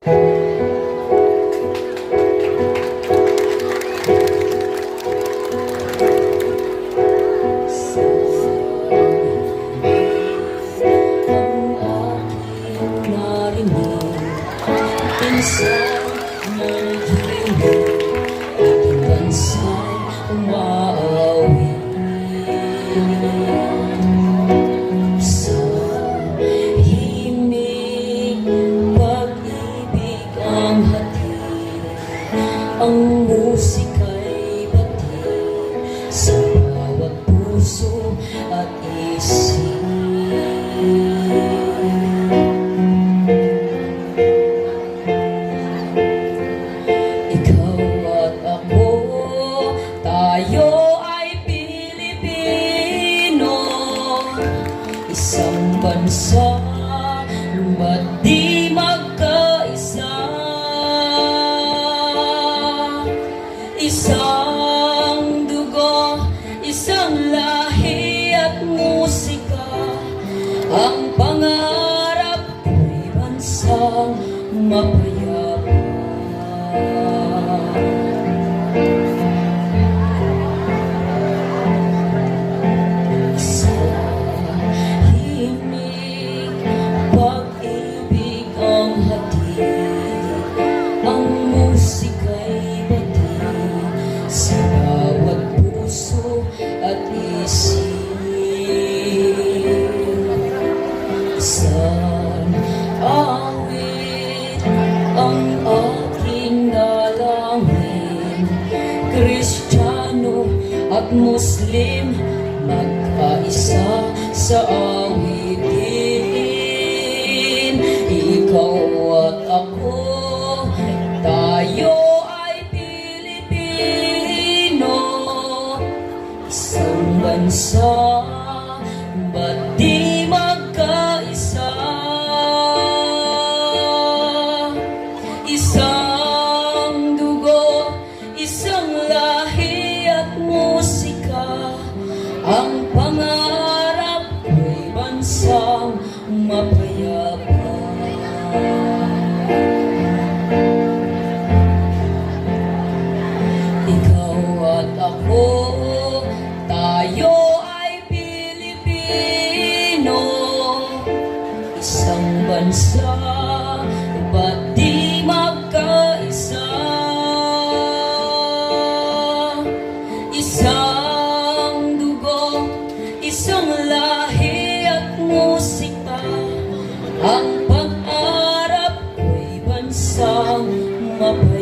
Minsan naghihiling ating bansa'y umaawi sa himig, pag-ibig ang hatid, ang musika'y batid sa bawat puso at isip. Tayo ay Pilipino, isang bansa, ba't di magkaisa? Isang dugo, isang lahi at musika, ang pangarap ko'y bansang mapayapa. San awit ang aking dalangin, Kristiyano at Muslim, magkaisa sa awitin. Ikaw at ako, tayo ay Pilipino, isang bansa, ba't di magkaisa? Isang dugo, isang lahi at musika, ang pangarap ko'y bansang mapayapa. Ikaw at ako, tayo isang bansa, ba't di magkaisa? Isang dugo, isang lahi at musika, ang pag-arap ko'y bansang mapayapa.